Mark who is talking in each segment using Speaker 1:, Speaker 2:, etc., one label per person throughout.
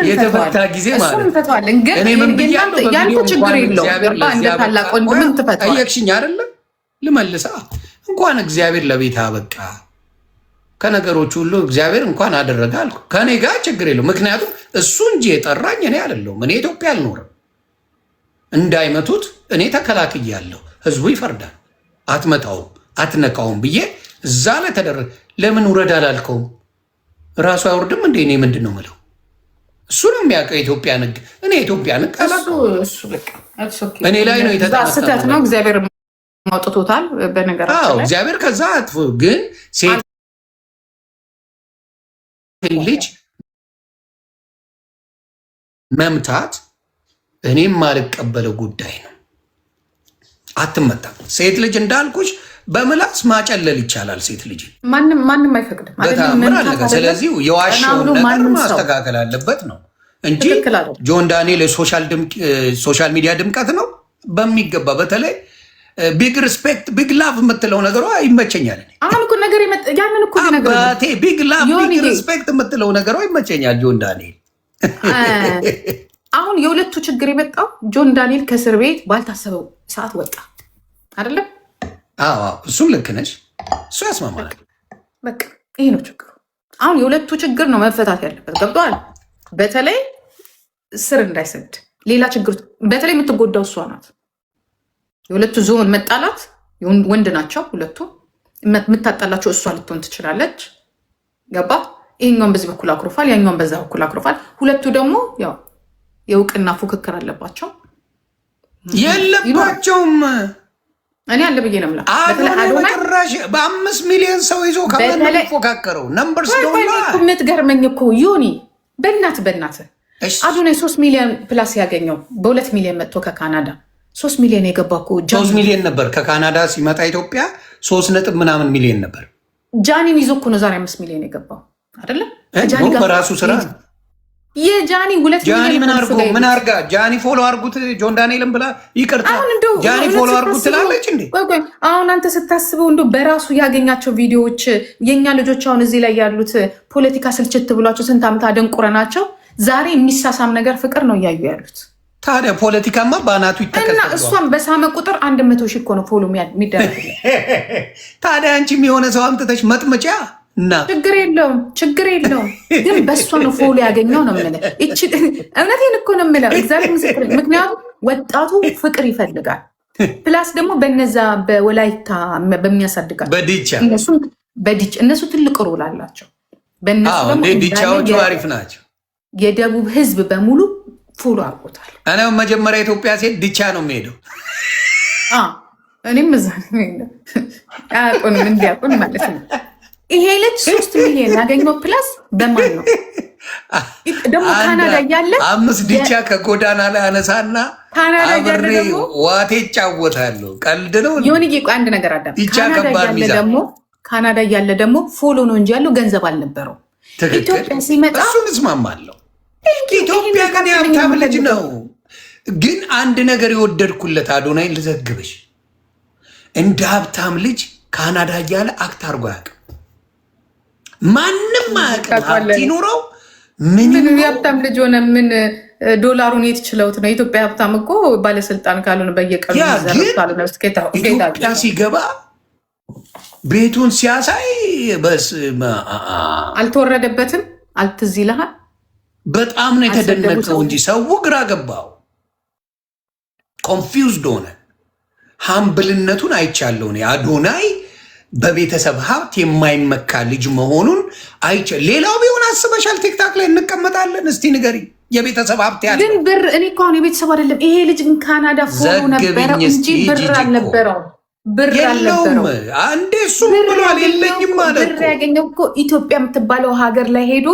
Speaker 1: የተፈታ ጊዜ ማለት
Speaker 2: እሱን እንፈታዋለን። ግን
Speaker 1: እኔ ምን ብያለሁ?
Speaker 2: ያንተ ችግር የለውም። እንደ ታላቅ ወንድም ትፈታዋለህ።
Speaker 1: ጠየቅሽኝ አይደለ? ልመልሳ እንኳን እግዚአብሔር ለቤት አበቃ ከነገሮች ሁሉ እግዚአብሔር እንኳን አደረገ አልኩ። ከእኔ ጋር ችግር የለው። ምክንያቱም እሱ እንጂ የጠራኝ እኔ አይደለሁም። እኔ ኢትዮጵያ አልኖርም። እንዳይመቱት እኔ ተከላክያለሁ። ህዝቡ ይፈርዳል። አትመታውም አትነካውም ብዬ እዛ ላይ ተደረገ። ለምን ውረድ አላልከውም? ራሱ አይወርድም እንዴ? እኔ ምንድን ነው የምለው? እሱ ነው የሚያውቀው የኢትዮጵያ ንግ። እኔ የኢትዮጵያ ንግ እኔ ላይ ነው
Speaker 2: ስህተት ነው። እግዚአብሔር ማውጥቶታል። በነገራችን ላይ
Speaker 1: እግዚአብሔር ከዛ አጥፎ ግን ሴት ልጅ መምታት እኔም ማልቀበለው ጉዳይ ነው። አትመታም። ሴት ልጅ እንዳልኩሽ በምላስ ማጨለል ይቻላል። ሴት ልጅ
Speaker 2: ማንም አይፈቅድም።
Speaker 1: ስለዚህ የዋሸውን ነገር ማስተካከል አለበት ነው እንጂ ጆን ዳንኤል ሶሻል ሚዲያ ድምቀት ነው በሚገባ። በተለይ ቢግ ሪስፔክት ቢግ ላቭ የምትለው ነገሯ ይመቸኛል። አባቴ ቢግ ላቭ ቢግ ሪስፔክት የምትለው ነገሯ ይመቸኛል። ጆን ዳንኤል
Speaker 2: አሁን የሁለቱ ችግር የመጣው ጆን ዳንኤል ከእስር ቤት ባልታሰበው ሰዓት ወጣ አይደለም?
Speaker 1: እሱም ልክ ነች። እሱ ያስማማል።
Speaker 2: በቃ ይሄ ነው ችግሩ። አሁን የሁለቱ ችግር ነው መፈታት ያለበት። ገብቶሃል? በተለይ ስር እንዳይሰድ ሌላ ችግር። በተለይ የምትጎዳው እሷ ናት። የሁለቱ ዞን መጣላት ወንድ ናቸው ሁለቱ። የምታጣላቸው እሷ ልትሆን ትችላለች። ገባ? ይሄኛውን በዚህ በኩል አኩርፋል፣ ያኛውን በዛ በኩል አኩርፋል። ሁለቱ ደግሞ ያው የእውቅና ፉክክር አለባቸው።
Speaker 1: የለባቸውም።
Speaker 2: እኔ አለ ብዬ ነው የምልህ።
Speaker 1: በጭራሽ በ5 ሚሊዮን ሰው ይዞ ከሚፎካከረው ነምበርስ
Speaker 2: የምትገርመኝ እኮ ዮኒ በእናት አዶናይ 3 ሚሊዮን ፕላስ ያገኘው በ2 ሚሊዮን መጥቶ ከካናዳ 3 ሚሊዮን የገባ እኮ
Speaker 1: 3 ሚሊዮን ነበር። ከካናዳ ሲመጣ ኢትዮጵያ 3 ነጥብ ምናምን ሚሊዮን ነበር።
Speaker 2: ጃኒን ይዞ እኮ ነው ዛሬ 5 ሚሊዮን የገባው አይደለም?
Speaker 1: በራሱ ስራ
Speaker 2: የጃኒ 2 ሚሊዮን
Speaker 1: ምን አርጋ ጃኒ ፎሎ አርጉት ጆን ዳንኤልን ብላ ይቅርታ ጃኒ ፎሎ አርጉት ትላለች እንዴ?
Speaker 2: አሁን አንተ ስታስበው እንዶ በራሱ ያገኛቸው ቪዲዮዎች የኛ ልጆች አሁን እዚህ ላይ ያሉት ፖለቲካ ስልችት ብሏቸው ስንት ዓመት አደንቁረናቸው ዛሬ የሚሳሳም ነገር ፍቅር ነው እያዩ ያሉት።
Speaker 1: ታዲያ ፖለቲካማ በአናቱ ይተከል
Speaker 2: እና እሷን በሳመ ቁጥር 100 ሺህ እኮ ነው ፎሎ የሚደረግ።
Speaker 1: ታዲያ አንቺም የሆነ ሰው አምጥተሽ መጥመጫ እና
Speaker 2: ችግር የለውም ግን በእሷ ነው ፎሎ ያገኘው ነው የምልህ። እውነቴን እኮ ነው የምለው እግዚአብሔር ምስክር። ምክንያቱም ወጣቱ ፍቅር ይፈልጋል። ፕላስ ደግሞ በነዛ በወላይታ በሚያሳድጋቸው በዲች እነሱ ትልቅ ሮል አላቸው።
Speaker 1: ዲቻዎቹ አሪፍ ናቸው።
Speaker 2: የደቡብ ህዝብ በሙሉ ፎሎ አድርጎታል።
Speaker 1: እኔ መጀመሪያ ኢትዮጵያ ሴት ዲቻ ነው የሚሄደው።
Speaker 2: እኔም እዛ አያውቁንም እንዲያውቁን ማለት ነው። ይሄ ልጅ 3 ሚሊዮን ያገኘው ፕላስ በማን ነው ደግሞ? ካናዳ እያለ
Speaker 1: 5 ዲቻ ከጎዳና ላይ አነሳና አብሬ ዋቴ ይጫወታለሁ። ቀልድ ነው።
Speaker 2: የሆነ አንድ ነገር አዳም ካናዳ እያለ ደግሞ ፎሎ ነው እንጂ ያለው ገንዘብ አልነበረው። ኢትዮጵያ ሲመጣ
Speaker 1: እሱን እስማማለሁ። ኢትዮጵያ ግን የሀብታም ልጅ ነው። ግን አንድ ነገር የወደድኩለት አዶናይ ልዘግብሽ፣ እንደ ሀብታም ልጅ ካናዳ እያለ አክት አርጎ አያውቅም። ማንም አያውቅም። ሀብት ይኑረው
Speaker 2: ምን የሀብታም ልጅ ሆነ ምን ዶላሩን የት ችለውት ነው? ኢትዮጵያ ሀብታም እኮ ባለስልጣን ካልሆነ በየቀኑ
Speaker 1: ኢትዮጵያ ሲገባ ቤቱን ሲያሳይ
Speaker 2: አልተወረደበትም። አልትዝ ይልሃል።
Speaker 1: በጣም ነው የተደነቀው እንጂ ሰው ግራ ገባው፣ ኮንፊውዝድ ሆነ። ሀምብልነቱን አይቻለሁ እኔ አዶናይ በቤተሰብ ሀብት የማይመካ ልጅ መሆኑን አይቼ። ሌላው ቢሆን አስበሻል? ቲክታክ ላይ እንቀመጣለን። እስቲ ንገሪ የቤተሰብ ሀብት ያለ
Speaker 2: ግን ብር። እኔ እኮ አሁን የቤተሰብ አይደለም ይሄ ልጅ ግን ካናዳ ፎሎ ነበረው እንጂ ብር አልነበረው። ብር አልነበረው።
Speaker 1: አንዴ እሱም ብሏል የለኝም ማለት
Speaker 2: ብር ያገኘው እኮ ኢትዮጵያ የምትባለው ሀገር ላይ ሄዶ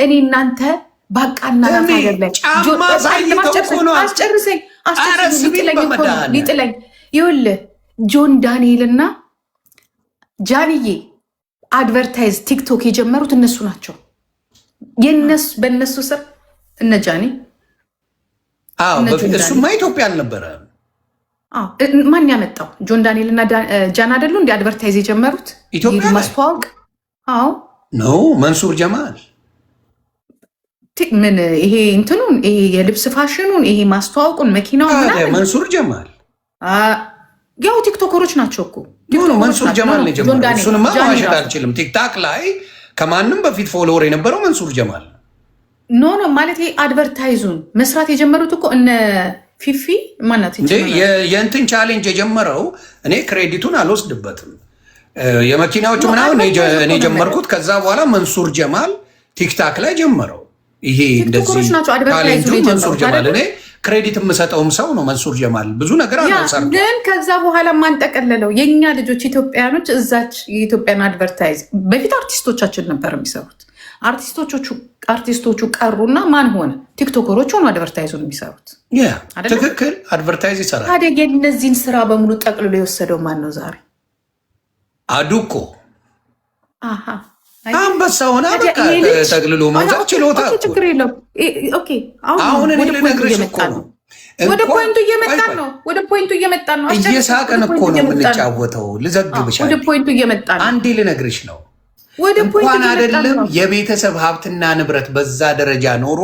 Speaker 2: እኔ እናንተ ባቃና ሀገር ላይ አስጨርሰኝ ሊጥለኝ ይኸውልህ ጆን ዳንኤል እና ጃንዬ አድቨርታይዝ ቲክቶክ የጀመሩት እነሱ ናቸው። በእነሱ ስር እነ ጃኒ።
Speaker 1: እሱማ ኢትዮጵያ አልነበረ።
Speaker 2: ማን ያመጣው? ጆን ዳንኤል እና ጃን አይደሉ እንዲ አድቨርታይዝ የጀመሩት
Speaker 1: ኢትዮጵያ
Speaker 2: ማስተዋወቅ?
Speaker 1: ነው መንሱር ጀማል
Speaker 2: ምን ይሄ እንትኑን ይሄ የልብስ ፋሽኑን ይሄ ማስተዋወቁን መኪናውን ምናምን
Speaker 1: መንሱር ጀማል
Speaker 2: ያው ቲክቶከሮች ናቸው እኮ
Speaker 1: መንሱር ጀማል ነው የጀመረው። እሱንማ ማዋሸት አልችልም። ቲክታክ ላይ ከማንም በፊት ፎሎወር የነበረው መንሱር ጀማል
Speaker 2: ኖ ማለት ይሄ አድቨርታይዙን መስራት የጀመሩት እኮ እነ ፊፊ ማናት
Speaker 1: የእንትን ቻሌንጅ የጀመረው እኔ ክሬዲቱን አልወስድበትም። የመኪናዎቹ ምናምን እኔ ጀመርኩት። ከዛ በኋላ መንሱር ጀማል ቲክታክ ላይ ጀመረው። ይሄ እንደዚህ ቻሌንጁ መንሱር ጀማል እኔ ክሬዲት የምሰጠውም ሰው ነው መንሱር ጀማል ብዙ ነገር አልሰርም። ግን
Speaker 2: ከዛ በኋላ ማንጠቀለለው የእኛ ልጆች ኢትዮጵያኖች እዛች የኢትዮጵያን አድቨርታይዝ በፊት አርቲስቶቻችን ነበር የሚሰሩት። አርቲስቶቹ ቀሩና ማን ሆነ? ቲክቶከሮች ሆኑ አድቨርታይዙን የሚሰሩት።
Speaker 1: ትክክል አድቨርታይዝ ይሰራል።
Speaker 2: ታዲያ የእነዚህን ስራ በሙሉ ጠቅልሎ የወሰደው ማን ነው ዛሬ?
Speaker 1: አዱኮ አንበሳ ሆነ በቃ ጠቅልሎ መውጣት ችሎታ።
Speaker 2: ችግር የለውም።
Speaker 1: አሁን እኔ ልነግርሽ እኮ ነው
Speaker 2: ወደ ፖይንቱ እየመጣን ነው። ወደ ፖይንቱ እየመጣን ነው።
Speaker 1: እየሳቀን እኮ ነው የምንጫወተው። ልዘግብሽ
Speaker 2: ወደ ፖይንቱ እየመጣን ነው።
Speaker 1: አንዴ ልነግርሽ ነው እንኳን አይደለም የቤተሰብ ሀብትና ንብረት በዛ ደረጃ ኖሮ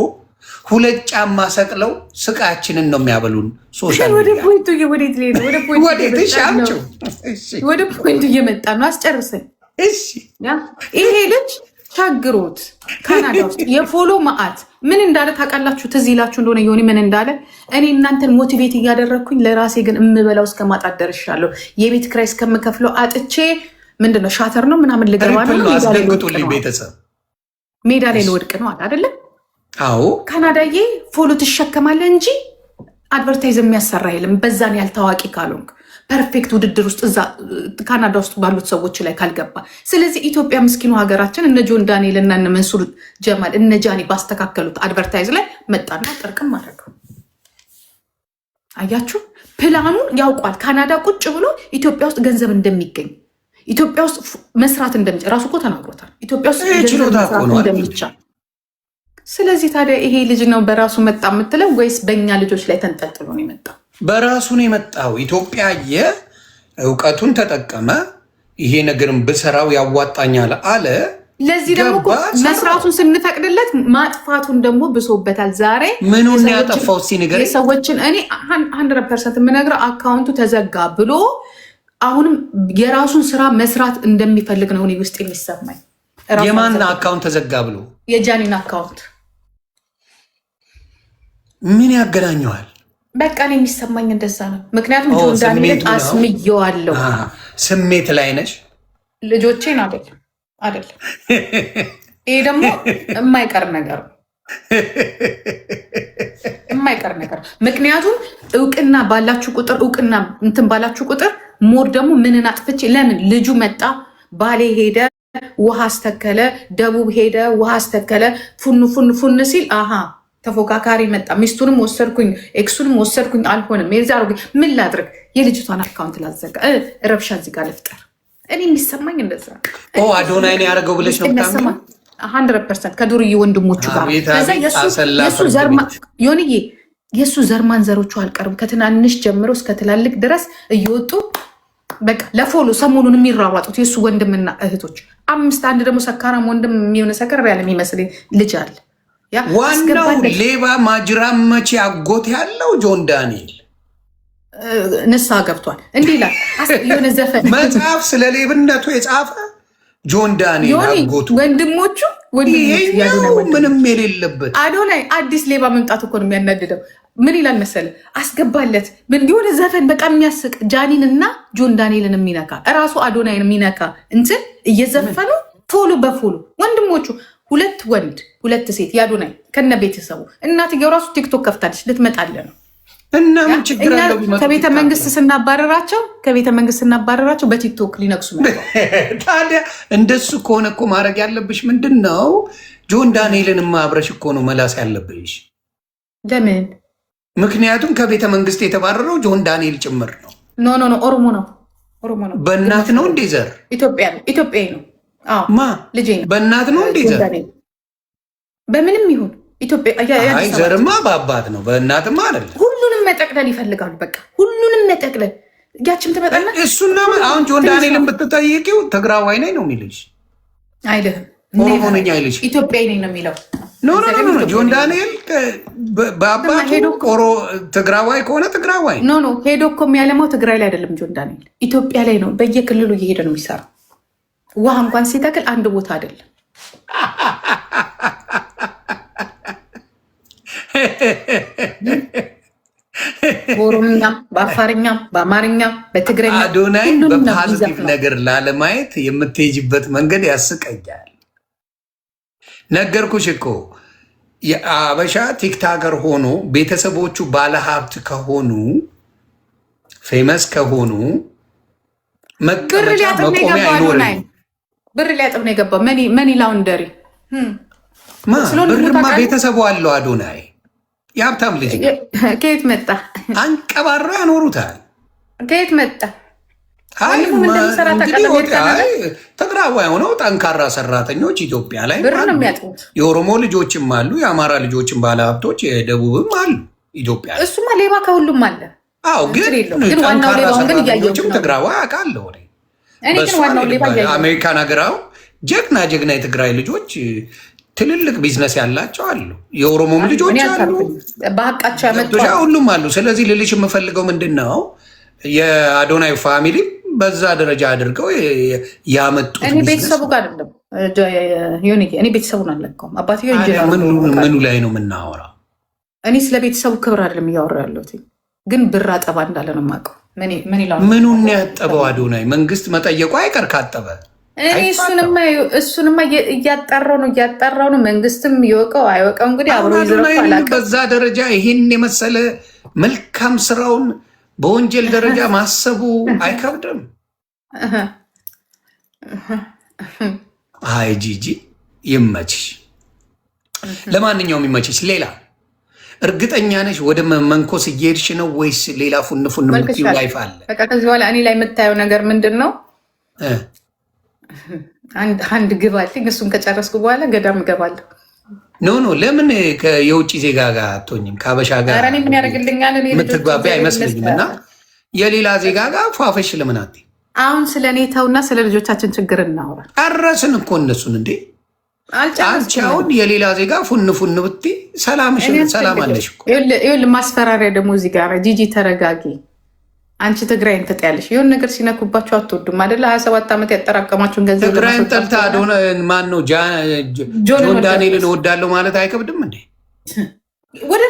Speaker 1: 2 ጫማ ሰቅለው ስቃችንን ነው የሚያበሉን። ሶሻል
Speaker 2: ወደ ፖይንቱ እየመጣን ነው። አስጨርሰኝ። ይሄ ልጅ ቸግሮት ካናዳ ውስጥ የፎሎ መዓት ምን እንዳለ ታውቃላችሁ? ትዝ ይላችሁ እንደሆነ የሆነ ምን እንዳለ እኔ እናንተን ሞቲቬት እያደረግኩኝ ለራሴ ግን እምበላው እስከ ማጣት ደርሻለሁ። የቤት ክራይ እስከምከፍለው አጥቼ ምንድነው ሻተር ነው ምናምን ልገባ ነው።
Speaker 1: አስደንግጡልኝ ቤተሰብ
Speaker 2: ሜዳ ላይ ልወድቅ ነው አይደለም?
Speaker 1: አዎ
Speaker 2: ካናዳዬ ፎሎ ትሸከማለህ እንጂ አድቨርታይዝ የሚያሰራ የለም። በዛን ያህል ታዋቂ ካልሆንክ ፐርፌክት ውድድር ውስጥ እዛ ካናዳ ውስጥ ባሉት ሰዎች ላይ ካልገባ። ስለዚህ ኢትዮጵያ ምስኪኑ ሀገራችን እነ ጆን ዳንኤል እና እነ መንሱር ጀማል እነ ጃኒ ባስተካከሉት አድቨርታይዝ ላይ መጣና ጥርቅም አደረገው። አያችሁ፣ ፕላኑን ያውቋል። ካናዳ ቁጭ ብሎ ኢትዮጵያ ውስጥ ገንዘብ እንደሚገኝ ኢትዮጵያ ውስጥ መስራት እንደሚቻል ራሱ እኮ ተናግሮታል። ኢትዮጵያ ውስጥ መስራት እንደሚቻል። ስለዚህ ታዲያ ይሄ ልጅ ነው በራሱ መጣ የምትለው ወይስ በእኛ ልጆች ላይ ተንጠልጥሎ ነው የመጣው?
Speaker 1: በራሱ ነው የመጣው። ኢትዮጵያ የእውቀቱን ተጠቀመ። ይሄ ነገርም ብሰራው ያዋጣኛል አለ።
Speaker 2: ለዚህ ደግሞ መስራቱን ስንፈቅድለት ማጥፋቱን ደግሞ ብሶበታል። ዛሬ
Speaker 1: ምኑን ያጠፋው እስኪ ንገረኝ።
Speaker 2: የሰዎችን እኔ 100% የምነግረው አካውንቱ ተዘጋ ብሎ አሁንም የራሱን ስራ መስራት እንደሚፈልግ ነው እኔ ውስጥ የሚሰማኝ።
Speaker 1: የማን አካውንት ተዘጋ ብሎ?
Speaker 2: የጃኒን አካውንት።
Speaker 1: ምን ያገናኘዋል?
Speaker 2: በቃ እኔ የሚሰማኝ እንደዛ ነው። ምክንያቱም ጆን ዳንኤልን አስምየዋለሁ።
Speaker 1: ስሜት ላይ ነሽ።
Speaker 2: ልጆቼን አይደለም። ይሄ ደግሞ የማይቀር ነገር ነው። የማይቀር ነገር። ምክንያቱም እውቅና ባላችሁ ቁጥር እውቅና እንትን ባላችሁ ቁጥር ሞር ደግሞ ምንን አጥፍቼ ለምን ልጁ መጣ፣ ባሌ ሄደ ውሃ አስተከለ፣ ደቡብ ሄደ ውሃ አስተከለ፣ ፉን ሲል አሃ ተፎካካሪ መጣ፣ ሚስቱንም ወሰድኩኝ፣ ኤክሱንም ወሰድኩኝ፣ አልሆንም የዛሩ ምን ላድርግ፣ የልጅቷን አካውንት ላዘጋ፣ ረብሻ እዚህ ጋር ልፍጠር። እኔ የሚሰማኝ እንደዛ
Speaker 1: አዶናይ ነው ያደረገው ብለሽ ነው ምታምኝ?
Speaker 2: 100% ከዱርዬ ወንድሞቹ ጋር ዮንዬ የእሱ ዘርማን ዘሮቹ አልቀርም። ከትናንሽ ጀምሮ እስከ ትላልቅ ድረስ እየወጡ በቃ ለፎሎ ሰሞኑን የሚራሯጡት የእሱ ወንድምና እህቶች 5 አንድ ደግሞ ሰካራም ወንድም የሚሆነ ሰከር ያለ የሚመስል ልጅ አለ።
Speaker 1: ዋናው ሌባ ማጅራም መቼ አጎት ያለው ጆን ዳንኤል
Speaker 2: ንስሐ ገብቷል። እንዲህ ይላል የሆነ ዘፈን
Speaker 1: መጽሐፍ ስለ ሌብነቱ የጻፈ ጆን ዳንኤል አጎቱ
Speaker 2: ወንድሞቹ
Speaker 1: ምንም የሌለበት
Speaker 2: አዶናይ አዲስ ሌባ መምጣት እኮ ነው የሚያናድደው። ምን ይላል መሰለ አስገባለት የሆነ ዘፈን በቃ የሚያስቅ ጃኒን እና ጆን ዳንኤልን የሚነካ እራሱ አዶናይን የሚነካ እንትን እየዘፈኑ ፎሎ በፎሎ ወንድሞቹ 2 ወንድ 2 ሴት የአዶናይ ከነ ቤተሰቡ እናትየው ራሱ ቲክቶክ ከፍታለች ልትመጣለ ነው።
Speaker 1: እና ምን ችግር አለው?
Speaker 2: ከቤተ መንግስት ስናባረራቸው በቲክቶክ ሊነክሱ ነው።
Speaker 1: ታዲያ እንደሱ ከሆነ እኮ ማድረግ ያለብሽ ምንድን ነው? ጆን ዳንኤልን ማብረሽ እኮ ነው መላስ ያለብሽ።
Speaker 2: ለምን?
Speaker 1: ምክንያቱም ከቤተ መንግስት የተባረረው ጆን ዳንኤል ጭምር ነው።
Speaker 2: ኖ ኦሮሞ ነው።
Speaker 1: በእናት ነው እንዴ ዘር?
Speaker 2: ኢትዮጵያዊ ነው።
Speaker 1: ማ
Speaker 2: ልጄ ነው።
Speaker 1: በእናት ነው እንዴ ዘር?
Speaker 2: በምንም ይሁን
Speaker 1: አይ ዘርማ በአባት ነው፣ በእናትማ አይደለም።
Speaker 2: ሁሉንም መጠቅለል ይፈልጋሉ። በቃ ሁሉንም መጠቅለል ያችም ትመጣና
Speaker 1: እሱና አሁን ጆን ዳንኤልን ብትጠይቂው ትግራዋይ ነኝ ነው የሚልሽ።
Speaker 2: አይልህም።
Speaker 1: ኦሮሞ ነኝ አይልሽ።
Speaker 2: ኢትዮጵያዊ ነኝ ነው የሚለው።
Speaker 1: ኖ ጆን ዳንኤል በአባቱ ቆሮ ትግራዋይ ከሆነ ትግራዋይ
Speaker 2: ኖ ሄዶ እኮ የሚያለማው ትግራይ ላይ አይደለም። ጆን ዳንኤል ኢትዮጵያ ላይ ነው። በየክልሉ እየሄደ ነው የሚሰራው። ውሃ እንኳን ሲተክል አንድ ቦታ አይደለም። በኦሮምኛም በአፋርኛም በአማርኛም በትግረኛ
Speaker 1: አዶናይ በፖዚቲቭ ነገር ላለማየት የምትሄጅበት መንገድ ያስቀኛል። ነገርኩሽ እኮ የአበሻ ቲክታከር ሆኖ ቤተሰቦቹ ባለሀብት ከሆኑ ፌመስ ከሆኑ መቀመጫ መቆሚያ አይኖርም።
Speaker 2: ብር ሊያጥብ ነው የገባው። መኒ ላውንደሪ
Speaker 1: ብርማ ቤተሰቡ አለው። አዶናይ የሀብታም ልጅ
Speaker 2: ከየት መጣ?
Speaker 1: አንቀባራ ያኖሩታል።
Speaker 2: ከየት መጣ?
Speaker 1: ትግራዋይ ሆነው ጠንካራ ሰራተኞች ኢትዮጵያ ላይ
Speaker 2: ብር ነው የሚያጥቡት።
Speaker 1: የኦሮሞ ልጆችም አሉ፣ የአማራ ልጆችም ባለሀብቶች፣ የደቡብም አሉ ኢትዮጵያ።
Speaker 2: እሱማ ሌባ ከሁሉም አለ።
Speaker 1: አዎ፣ ግን ጠንካራ ሰራተኞችም ትግራዋይ አውቃለሁ። አሜሪካን ሀገራው ጀግና የትግራይ ልጆች ትልልቅ ቢዝነስ ያላቸው አሉ። የኦሮሞም ልጆች አሉ፣
Speaker 2: በሀቃቸው ያመጡ
Speaker 1: ሁሉም አሉ። ስለዚህ ልልሽ የምፈልገው ምንድን ነው የአዶናይ ፋሚሊ በዛ ደረጃ አድርገው ያመጡት
Speaker 2: እኔ ቤተሰቡ ጋር አይደለም። እኔ ቤተሰቡን አልለካውም። አባትዬው
Speaker 1: ምኑ ላይ ነው የምናወራው?
Speaker 2: እኔ ስለ ቤተሰቡ ክብር አይደለም እያወራ ያለሁት፣ ግን ብር አጠባ እንዳለ ነው የማውቀው።
Speaker 1: ምኑን ያጠበው አዶናይ? መንግስት መጠየቁ አይቀር ካጠበ
Speaker 2: እሱንማ እያጣራው ነው። መንግስትም ይወቀው አይወቀው እንግዲህ አብሮ ይዘረፋል።
Speaker 1: በዛ ደረጃ ይህን የመሰለ መልካም ስራውን በወንጀል ደረጃ ማሰቡ አይከብድም? አይ ጂጂ ይመችሽ። ለማንኛውም ይመችሽ። ሌላ እርግጠኛ ነሽ ወደ መንኮስ እየሄድሽ ነው ወይስ ሌላ ፉንፉን የምትይው ላይፍ አለ?
Speaker 2: በቃ ከዚህ በኋላ እኔ ላይ የምታየው ነገር ምንድን ነው? አንድ ግብ አለኝ። እሱን ከጨረስኩ በኋላ ገዳም እገባለሁ። ኖ
Speaker 1: ለምን የውጭ ዜጋ ጋር አትሆኝም? ከአበሻ ጋር
Speaker 2: ምን ያደርግልኛል?
Speaker 1: የምትግባቢ አይመስለኝም። እና የሌላ ዜጋ ጋር ፏፈሽ ለምን አትይ?
Speaker 2: አሁን ስለ እኔ ተውና ስለ ልጆቻችን ችግር እናውራ።
Speaker 1: ጨረስን እኮ እነሱን እንዴ። አንቺ አሁን የሌላ ዜጋ ፉን ብትይ ሰላም አለሽ እኮ።
Speaker 2: ይኸውልህ ማስፈራሪያ ደግሞ እዚህ ጋር ጂጂ ተረጋጊ። አንቺ ትግራይን ትጠያለሽ። የሆነ ነገር ሲነኩባቸው አትወዱም አይደለ? 27 ዓመት ያጠራቀማችሁን ገንዘብ
Speaker 1: ትግራይን ጠልታ ማን ነው ጆን ዳንኤልን እወዳለሁ ማለት አይከብድም እንዴ?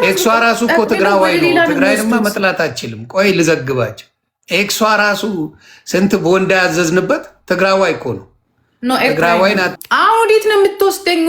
Speaker 1: ኤክሷ ራሱ እኮ ትግራዋይ ነው። ትግራይንማ መጥላት አችልም። ቆይ ልዘግባቸው። ኤክሷ ራሱ ስንት ቦንዳ ያዘዝንበት ትግራዋይ እኮ ነው። ትግራዋይ ናት።
Speaker 2: ወዴት ነው የምትወስደኝ?